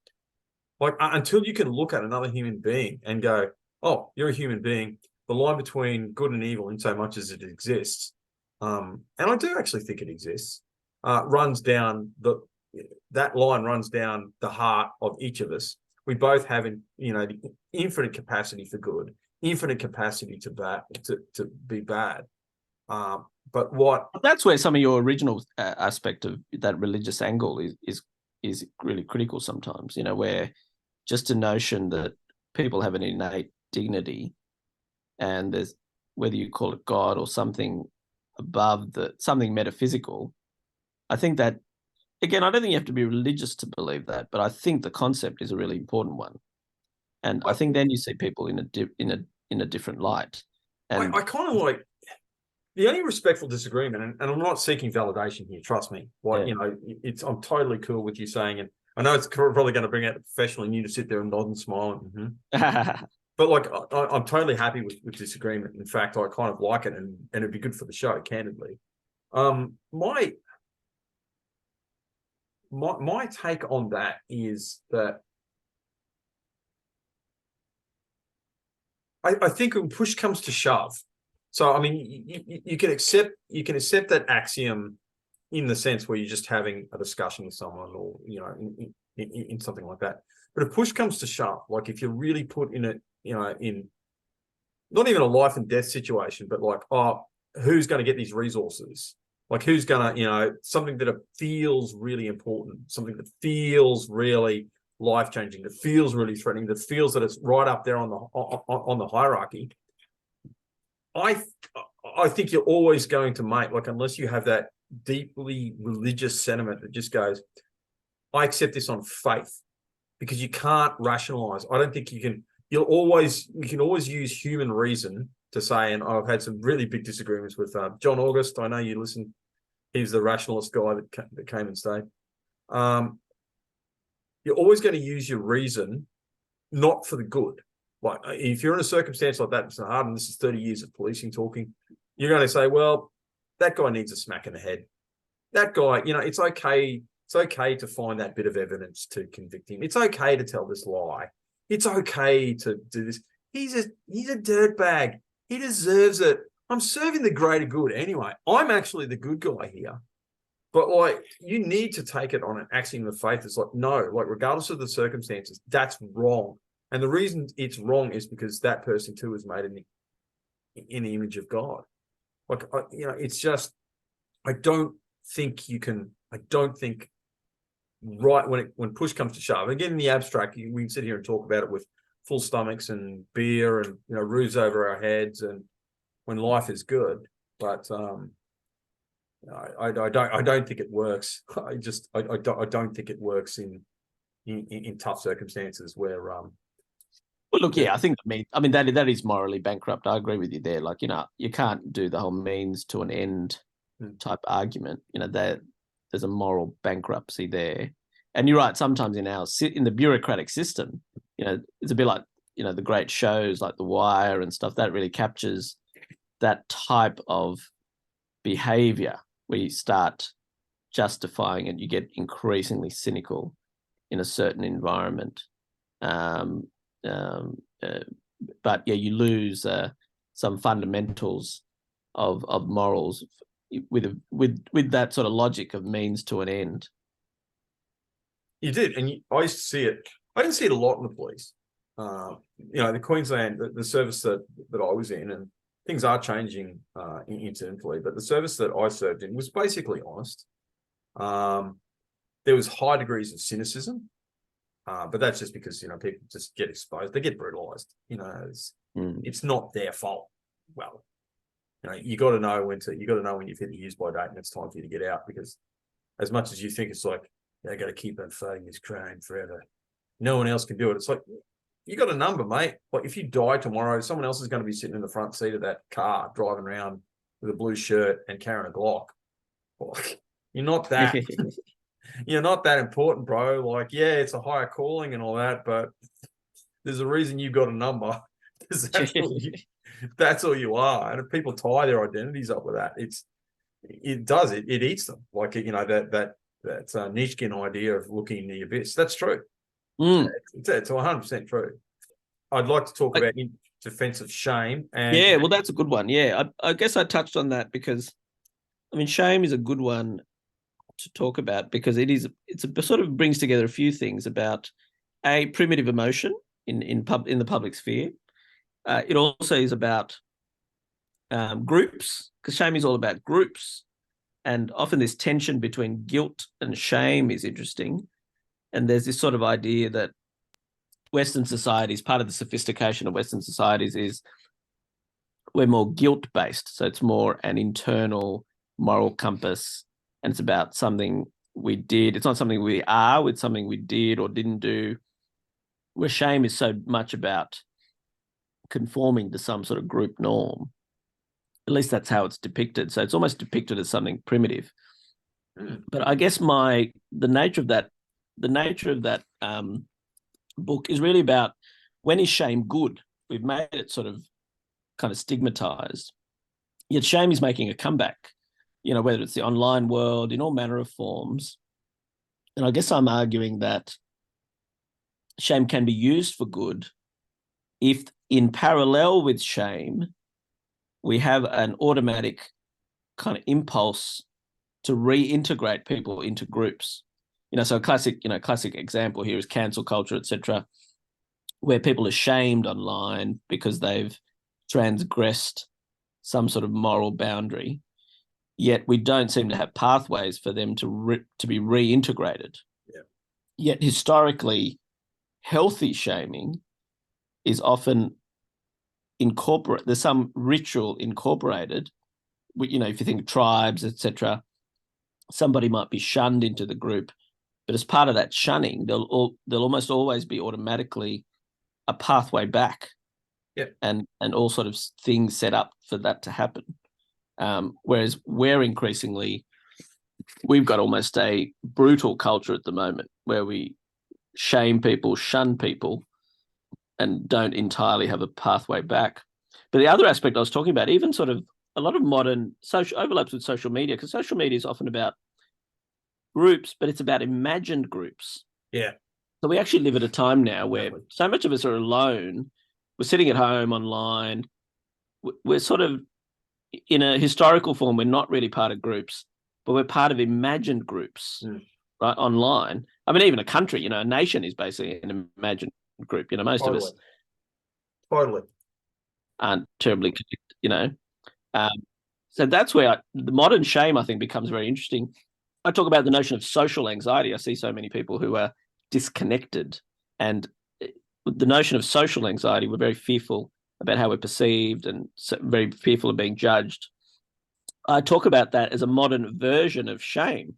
Like, until you can look at another human being and go, oh, you're a human being, the line between good and evil, in so much as it exists, and I do actually think it exists, runs down that line runs down the heart of each of us. We both have, the infinite capacity for good, infinite capacity to be bad. But that's where some of your original aspect of that religious angle is really critical sometimes. Where just a notion that people have an innate dignity, and there's, whether you call it God or something above, something metaphysical. I think that, again, I don't think you have to be religious to believe that, but I think the concept is a really important one. And I think then you see people in a different light. And I kind of like the only respectful disagreement, and I'm not seeking validation here, trust me. Like, I'm totally cool with you saying, and I know it's probably going to bring out the professional in you to sit there and nod and smile. But like, I'm totally happy with disagreement. In fact, I kind of like it, and it'd be good for the show, candidly. My take on that is that I think when push comes to shove, so I mean, you can accept that axiom in the sense where you're just having a discussion with someone, or in something like that. But if push comes to shove, like if you're really put in it, in not even a life and death situation, but like, oh, who's going to get these resources? Like, who's going to, something that feels really important, something that feels really life-changing, that feels really threatening, that feels that it's right up there on the hierarchy. I think you're always going to make, like, unless you have that deeply religious sentiment that just goes, I accept this on faith, because you can't rationalize. I don't think you can. You can always use human reason to say, and I've had some really big disagreements with John August. I know you listen. He's the rationalist guy that came and stayed. You're always going to use your reason, not for the good. Like, if you're in a circumstance like that, Mr. Harden, this is 30 years of policing talking, you're going to say, well, that guy needs a smack in the head. That guy, it's okay. It's okay to find that bit of evidence to convict him. It's okay to tell this lie. It's okay to do this. He's a dirtbag. He deserves it. I'm serving the greater good anyway. I'm actually the good guy here. But like, you need to take it on an axiom of faith. It's like, no, like, regardless of the circumstances, that's wrong. And the reason it's wrong is because that person too is made in the image of God. Like, it's just, I don't think right when push comes to shove, again, in the abstract, we can sit here and talk about it with full stomachs and beer and roofs over our heads, and when life is good, but I don't think it works. I don't think it works in tough circumstances where well, look, yeah, I think that is morally bankrupt. I agree with you there. Like, you can't do the whole means to an end type argument. There's a moral bankruptcy there. And you're right, sometimes in the bureaucratic system, it's a bit like, the great shows like The Wire and stuff, that really captures that type of behavior where you start justifying it, you get increasingly cynical in a certain environment. But yeah, you lose some fundamentals of morals with that sort of logic of means to an end. You did, and I used to see it. I didn't see it a lot in the police. The Queensland, the service that I was in, and things are changing incidentally, but the service that I served in was basically honest. There was high degrees of cynicism, but that's just because, people just get exposed. They get brutalized. It's not their fault. Well, you got to know when you've hit the use by date and it's time for you to get out, because as much as you think it's like, they got to keep on fighting this crime forever, no one else can do it. It's like, you got a number, mate. Like, if you die tomorrow, someone else is going to be sitting in the front seat of that car driving around with a blue shirt and carrying a Glock. Like, you're not that you're not that important, bro. Like, yeah, it's a higher calling and all that, but there's a reason you've got a number. That's all you are. And if people tie their identities up with that, it eats them. Like, that Nietzschean idea of looking in the abyss. That's true. It's 100% true. I'd like to talk about defensive shame. And well, that's a good one. Yeah, I guess I touched on that because, shame is a good one to talk about, because it sort of brings together a few things about a primitive emotion in the public sphere. It also is about groups, because shame is all about groups, and often this tension between guilt and shame is interesting. And there's this sort of idea that Western societies, part of the sophistication of Western societies is we're more guilt-based. So it's more an internal moral compass, and it's about something we did. It's not something we are, it's something we did or didn't do, where shame is so much about conforming to some sort of group norm. At least that's how it's depicted. So it's almost depicted as something primitive. But I guess the nature of that book is really about, when is shame good? We've made it sort of kind of stigmatized. Yet shame is making a comeback, whether it's the online world, in all manner of forms. And I guess I'm arguing that shame can be used for good if, in parallel with shame, we have an automatic kind of impulse to reintegrate people into groups. So a classic example here is cancel culture, etc., where people are shamed online because they've transgressed some sort of moral boundary, yet we don't seem to have pathways for them to be reintegrated. Yeah. Yet historically, healthy shaming is often there's some ritual incorporated. If you think of tribes, etc., somebody might be shunned into the group, but as part of that shunning, there'll almost always be automatically a pathway back. Yeah. And all sort of things set up for that to happen. Whereas we've got almost a brutal culture at the moment where we shame people, shun people, and don't entirely have a pathway back. But the other aspect I was talking about, even sort of a lot of modern social overlaps with social media, because social media is often about groups, but it's about imagined groups. Yeah. So we actually live at a time now where so much of us are alone. We're sitting at home online. We're sort of, in a historical form, we're not really part of groups, but we're part of imagined groups, right, online. Even a country, a nation is basically an imagined group. Most of us aren't terribly connected, So that's where the modern shame, I think, becomes very interesting. I talk about the notion of social anxiety. I see so many people who are disconnected, and the notion of social anxiety, we're very fearful about how we're perceived and very fearful of being judged. I talk about that as a modern version of shame,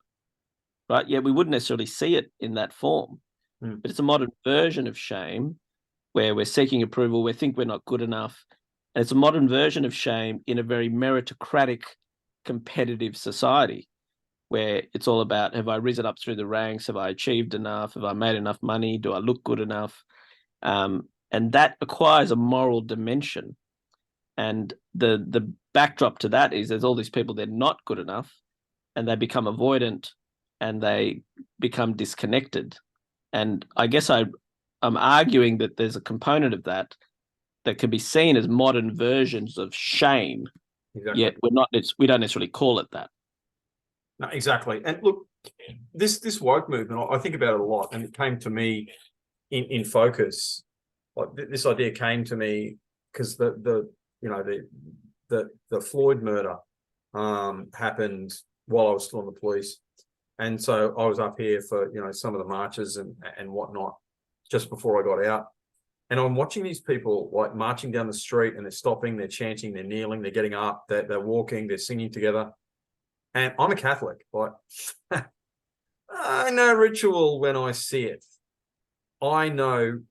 right? Yeah, we wouldn't necessarily see it in that form, but it's a modern version of shame where we're seeking approval, we think we're not good enough. And it's a modern version of shame in a very meritocratic, competitive society where it's all about, have I risen up through the ranks? Have I achieved enough? Have I made enough money? Do I look good enough? And that acquires a moral dimension. And the backdrop to that is there's all these people, they're not good enough, and they become avoidant and they become disconnected. And I guess I'm arguing that there's a component of that can be seen as modern versions of shame. Exactly. Yet we don't necessarily call it that. No, exactly. And look, this woke movement, I think about it a lot, and it came to me in focus. Like this idea came to me because the the Floyd murder happened while I was still in the police. And so I was up here for, some of the marches and whatnot just before I got out. And I'm watching these people like marching down the street, and they're stopping, they're chanting, they're kneeling, they're getting up, they're walking, they're singing together. And I'm a Catholic. Like, I know ritual when I see it. I know,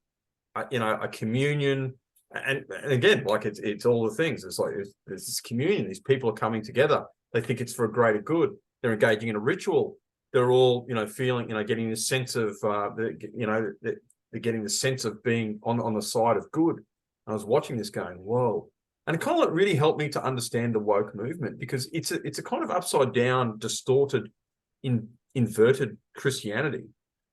a communion. And again, like it's all the things. It's like there's this communion. These people are coming together. They think it's for a greater good. They're engaging in a ritual. They're all, feeling, getting this sense of, they're getting the sense of being on the side of good. And I was watching this going, whoa. And it kind of really helped me to understand the woke movement, because it's a kind of upside down, distorted, inverted Christianity.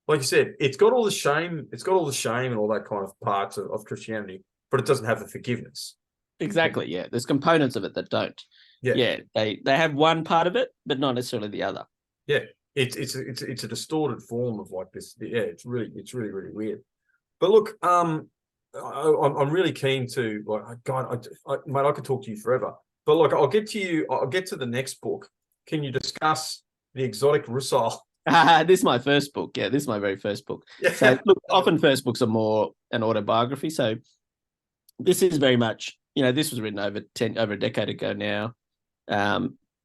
Like you said, it's got all the shame and all that kind of parts of Christianity, but it doesn't have the forgiveness. Exactly. Yeah. There's components of it that don't. Yeah. They have one part of it, but not necessarily the other. Yeah. It's a distorted form of like this. Yeah. It's really weird. But look, I'm really keen to, like, God, mate, I could talk to you forever. But look, I'll get to the next book. Can you discuss The Exotic Russell? This is my first book. Yeah, this is my very first book. Yeah. So look, often first books are more an autobiography. So this is very much, this was written over a decade ago now.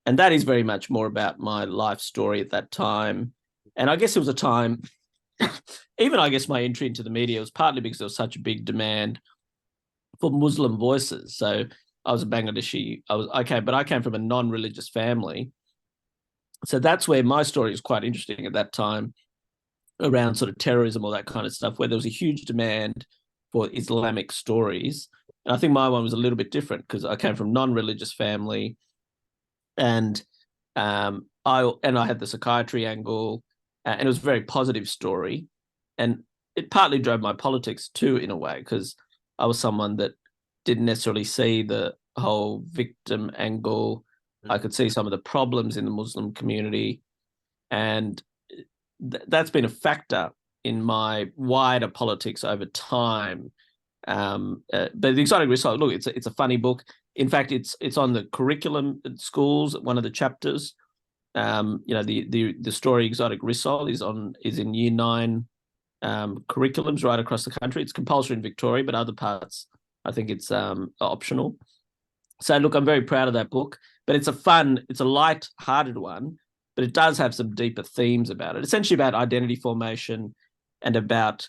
And that is very much more about my life story at that time. And I guess it was a time, even I guess my entry into the media was partly because there was such a big demand for Muslim voices. So I was a Bangladeshi, but I came from a non-religious family. So that's where my story is quite interesting at that time, around sort of terrorism, all that kind of stuff, where there was a huge demand for Islamic stories. And I think my one was a little bit different because I came from non-religious family, and I had the psychiatry angle, and it was a very positive story. And it partly drove my politics too, in a way, because I was someone that didn't necessarily see the whole victim angle. I could see some of the problems in the Muslim community, and that's been a factor in my wider politics over time. But The Exotic Result, look, it's a funny book. In fact, it's on the curriculum at schools. One of the chapters, the story Exotic Result is in Year 9 curriculums right across the country. It's compulsory in Victoria, but other parts I think it's optional. So look, I'm very proud of that book, but it's a light-hearted one, but it does have some deeper themes about it, essentially about identity formation and about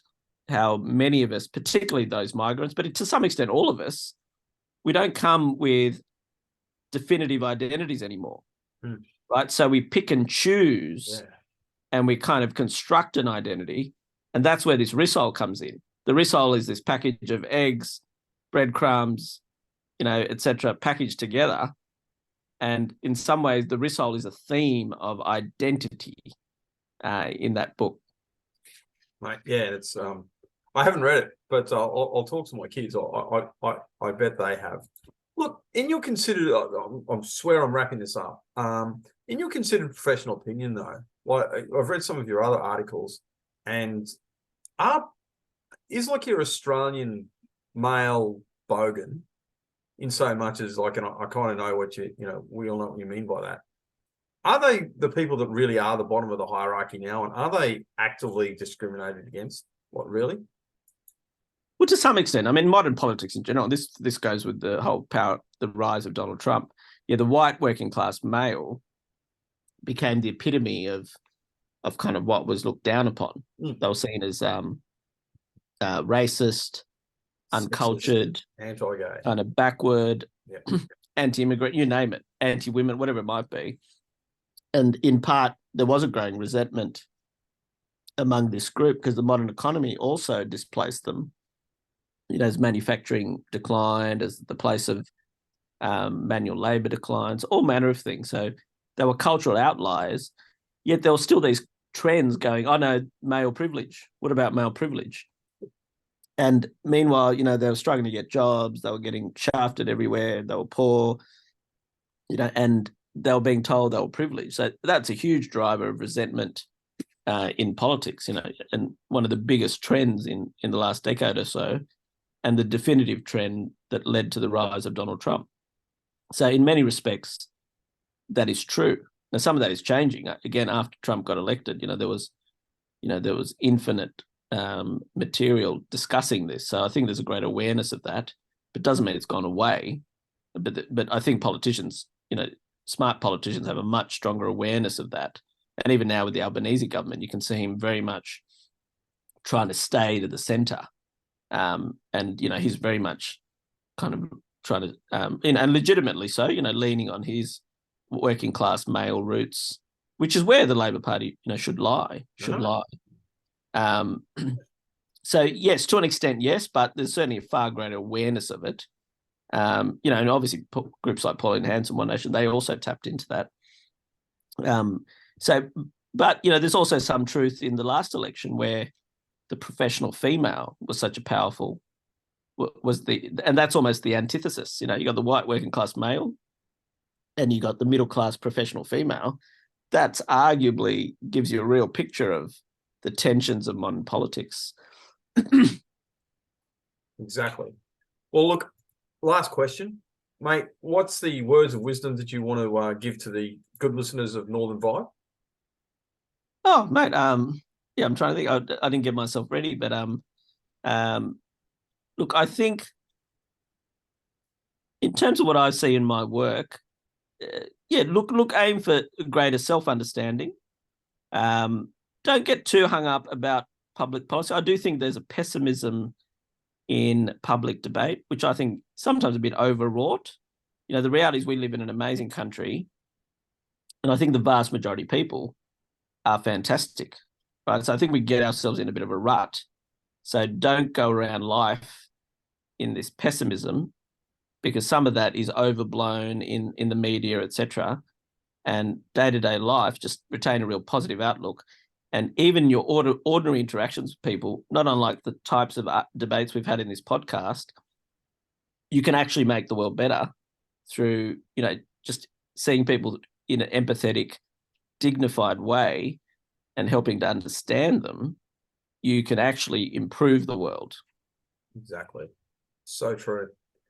how many of us, particularly those migrants, but to some extent all of us, we don't come with definitive identities anymore, right? So we pick and choose, and we kind of construct an identity, and that's where this rissole comes in. The rissole is this package of eggs, breadcrumbs, etc., packaged together. And in some ways, the rissole is a theme of identity in that book. Right. Yeah, it's I haven't read it, but I'll talk to my kids. I bet they have. Look, in your considered, I swear I'm wrapping this up. In your considered professional opinion, though, like I've read some of your other articles, and is like your Australian male bogan, in so much as like, and I kind of know what we all know what you mean by that. Are they the people that really are the bottom of the hierarchy now, and are they actively discriminated against? What, really? Well, to some extent. I mean, modern politics in general, this goes with the whole the rise of Donald Trump. Yeah, the white working class male became the epitome of kind of what was looked down upon. They were seen as racist, uncultured, anti-gay, kind of backward, anti-immigrant, you name it, anti-women, whatever it might be. And in part, there was a growing resentment among this group because the modern economy also displaced them. As manufacturing declined, as the place of manual labor declines, all manner of things. So they were cultural outliers, yet there were still these trends going, oh no, male privilege. What about male privilege? And meanwhile, they were struggling to get jobs. They were getting shafted everywhere. They were poor, and they were being told they were privileged. So that's a huge driver of resentment in politics, and one of the biggest trends in the last decade or so, and the definitive trend that led to the rise of Donald Trump. So in many respects, that is true. Now, some of that is changing. Again, after Trump got elected, there was infinite material discussing this. So I think there's a great awareness of that, but it doesn't mean it's gone away. But I think politicians, smart politicians have a much stronger awareness of that. And even now with the Albanese government, you can see him very much trying to stay to the centre. And, he's very much kind of trying to, and legitimately so, leaning on his working class male roots, which is where the Labor Party, should lie. So yes, to an extent, yes, but there's certainly a far greater awareness of it. And obviously groups like Pauline Hanson, One Nation, they also tapped into that. But there's also some truth in the last election where the professional female was such a powerful, and that's almost the antithesis. You got the white working class male, and you got the middle class professional female. That's arguably gives you a real picture of the tensions of modern politics. Exactly. Well, look, last question, mate. What's the words of wisdom that you want to give to the good listeners of Northern Vibe? Oh, mate. Yeah, I'm trying to think. I didn't get myself ready, but look, I think in terms of what I see in my work, aim for greater self-understanding. Don't get too hung up about public policy. I do think there's a pessimism in public debate, which I think sometimes a bit overwrought. The reality is we live in an amazing country, and I think the vast majority of people are fantastic, right? So I think we get ourselves in a bit of a rut. So don't go around life in this pessimism, because some of that is overblown in the media, etc. And day-to-day life, just retain a real positive outlook. And even your ordinary interactions with people, not unlike the types of debates we've had in this podcast, you can actually make the world better through, just seeing people in an empathetic, dignified way and helping to understand them. You can actually improve the world. Exactly. So true.